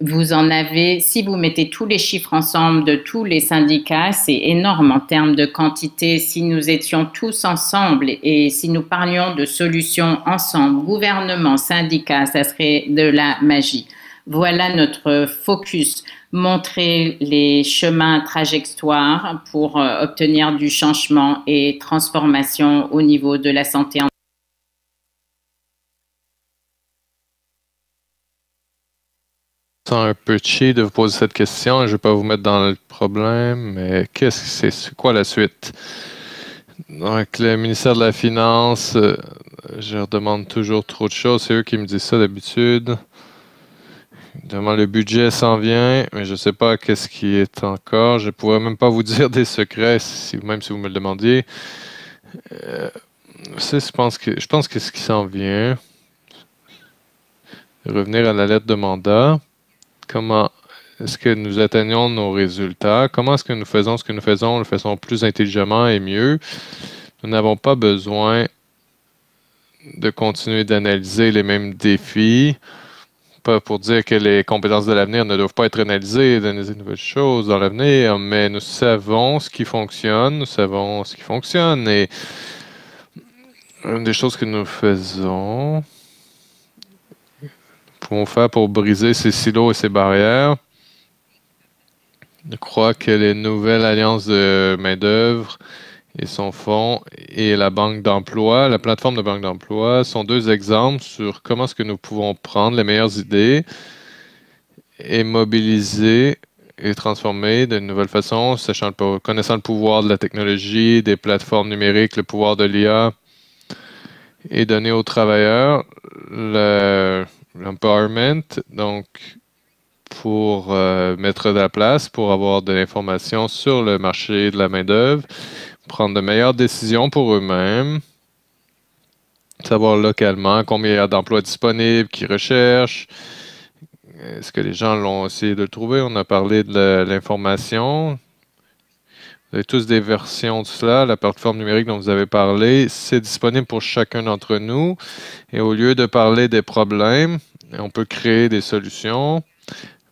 S2: vous en avez, si vous mettez tous les chiffres ensemble de tous les syndicats, c'est énorme en termes de quantité. Si nous étions tous ensemble et si nous parlions de solutions ensemble, gouvernement, syndicats, ça serait de la magie. Voilà notre focus, montrer les chemins trajectoires pour obtenir du changement et transformation au niveau de la santé.
S1: Un peu cheap de vous poser cette question. Je ne vais pas vous mettre dans le problème, mais c'est quoi la suite? Donc, le ministère de la Finance, je leur demande toujours trop de choses. C'est eux qui me disent ça d'habitude. Évidemment, le budget s'en vient, mais je ne sais pas qu'est-ce qui est encore. Je ne pourrais même pas vous dire des secrets, même si vous me le demandiez. Je pense que ce qui s'en vient, revenir à la lettre de mandat. Comment est-ce que nous atteignons nos résultats? Comment est-ce que nous faisons ce que nous faisons? Le faisons plus intelligemment et mieux. Nous n'avons pas besoin de continuer d'analyser les mêmes défis pas pour dire que les compétences de l'avenir ne doivent pas être analysées, donner de nouvelles choses dans l'avenir, mais nous savons ce qui fonctionne, nous savons ce qui fonctionne. Et une des choses que nous faisons, pouvons faire pour briser ces silos et ces barrières, je crois que les nouvelles alliances de main-d'œuvre et son fonds et la banque d'emploi, la plateforme de banque d'emploi, sont deux exemples sur comment est-ce que nous pouvons prendre les meilleures idées et mobiliser et transformer de nouvelles façons, connaissant le pouvoir de la technologie, des plateformes numériques, le pouvoir de l'IA, et donner aux travailleurs l'empowerment, donc pour mettre de la place, pour avoir de l'information sur le marché de la main-d'œuvre, prendre de meilleures décisions pour eux-mêmes, savoir localement combien il y a d'emplois disponibles, qui recherchent, est-ce que les gens l'ont essayé de le trouver. On a parlé de l'information. Vous avez tous des versions de cela. La plateforme numérique dont vous avez parlé, c'est disponible pour chacun d'entre nous. Et au lieu de parler des problèmes, on peut créer des solutions.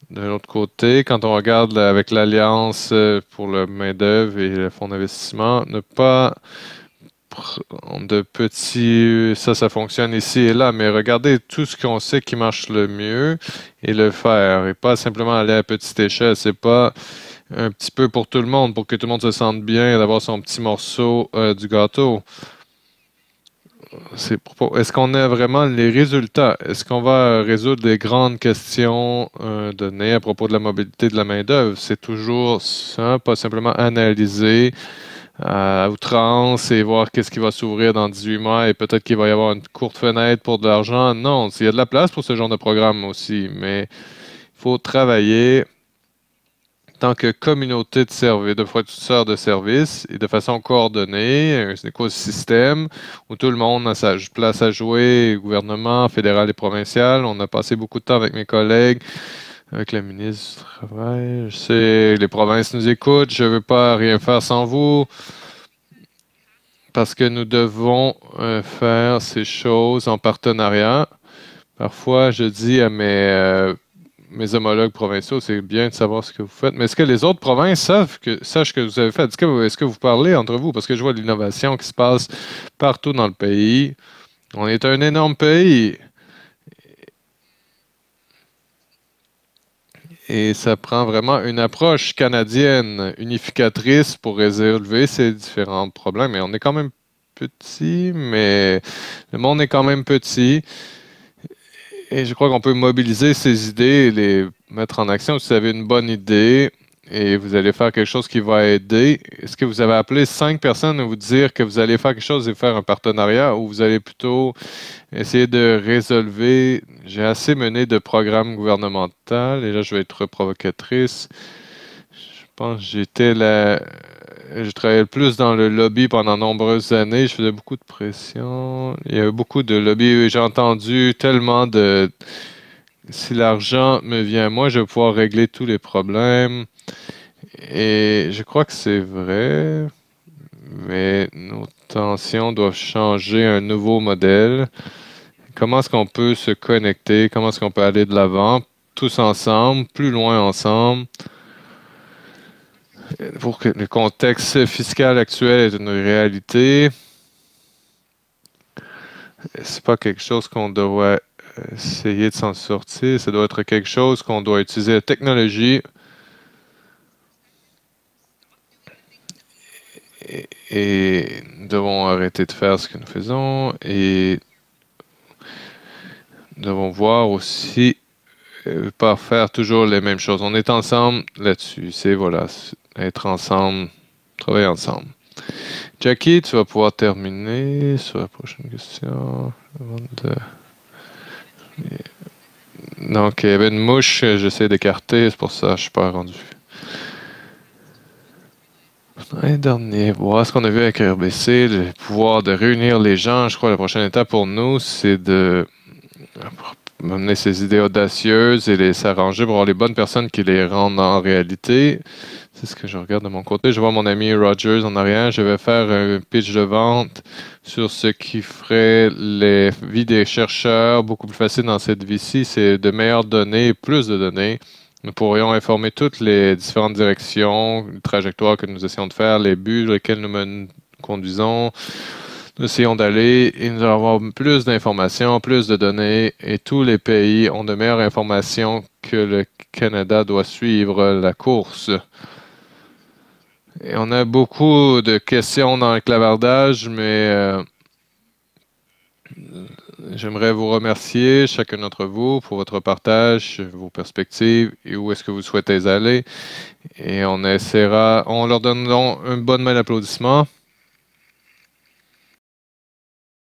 S1: De l'autre côté, quand on regarde avec l'Alliance pour le main-d'œuvre et le fonds d'investissement, ne pas de petits, ça fonctionne ici et là, mais regardez tout ce qu'on sait qui marche le mieux et le faire, et pas simplement aller à petite échelle. C'est pas un petit peu pour tout le monde, pour que tout le monde se sente bien et d'avoir son petit morceau du gâteau. Est-ce qu'on a vraiment les résultats? Est-ce qu'on va résoudre les grandes questions données à propos de la mobilité de la main-d'œuvre? C'est toujours ça, pas simplement analyser à outrance et voir qu'est-ce qui va s'ouvrir dans 18 mois et peut-être qu'il va y avoir une courte fenêtre pour de l'argent. Non, il y a de la place pour ce genre de programme aussi, mais il faut travailler en tant que communauté de services, de fournisseurs de services et de façon coordonnée, un écosystème où tout le monde a sa place à jouer, gouvernement, fédéral et provincial. On a passé beaucoup de temps avec mes collègues, avec la ministre du Travail. Je sais, les provinces nous écoutent, je ne veux pas rien faire sans vous parce que nous devons faire ces choses en partenariat. Parfois, je dis à mes homologues provinciaux, c'est bien de savoir ce que vous faites. Mais est-ce que les autres provinces sachent que vous avez fait? Est-ce que vous parlez entre vous? Parce que je vois de l'innovation qui se passe partout dans le pays. On est un énorme pays. Et ça prend vraiment une approche canadienne, unificatrice pour résolver ces différents problèmes. Et on est quand même petit, mais le monde est quand même petit. Et je crois qu'on peut mobiliser ces idées et les mettre en action. Si vous avez une bonne idée et vous allez faire quelque chose qui va aider, est-ce que vous avez appelé 5 personnes à vous dire que vous allez faire quelque chose et faire un partenariat ou vous allez plutôt essayer de résolver? J'ai assez mené de programmes gouvernementaux et là, je vais être provocatrice. Je pense que je travaillais le plus dans le lobby pendant de nombreuses années. Je faisais beaucoup de pression. Il y avait beaucoup de lobby. J'ai entendu tellement de... Si l'argent me vient à moi, je vais pouvoir régler tous les problèmes. Et je crois que c'est vrai, mais nos tensions doivent changer un nouveau modèle. Comment est-ce qu'on peut se connecter? Comment est-ce qu'on peut aller de l'avant, tous ensemble, plus loin ensemble? Pour que le contexte fiscal actuel est une réalité, c'est pas quelque chose qu'on doit essayer de s'en sortir. Ça doit être quelque chose qu'on doit utiliser la technologie et nous devons arrêter de faire ce que nous faisons et nous devons voir aussi pas faire toujours les mêmes choses. On est ensemble là-dessus. C'est voilà, être ensemble, travailler ensemble. Jackie, tu vas pouvoir terminer sur la prochaine question. Donc, il y avait une mouche, j'essaie d'écarter, c'est pour ça que je ne suis pas rendu. Un dernier, voir ce qu'on a vu avec RBC, le pouvoir de réunir les gens. Je crois que la prochaine étape pour nous, c'est de mener ces idées audacieuses et les s'arranger pour avoir les bonnes personnes qui les rendent en réalité. C'est ce que je regarde de mon côté. Je vois mon ami Rogers en arrière. Je vais faire un pitch de vente sur ce qui ferait les vies des chercheurs beaucoup plus facile dans cette vie-ci. C'est de meilleures données, plus de données. Nous pourrions informer toutes les différentes directions, les trajectoires que nous essayons de faire, les buts lesquels nous conduisons. Nous essayons d'aller et nous allons avoir plus d'informations, plus de données et tous les pays ont de meilleures informations que le Canada doit suivre la course. Et on a beaucoup de questions dans le clavardage, mais j'aimerais vous remercier, chacun d'entre vous, pour votre partage, vos perspectives et où est-ce que vous souhaitez aller. Et on leur donnera une bonne main d'applaudissement.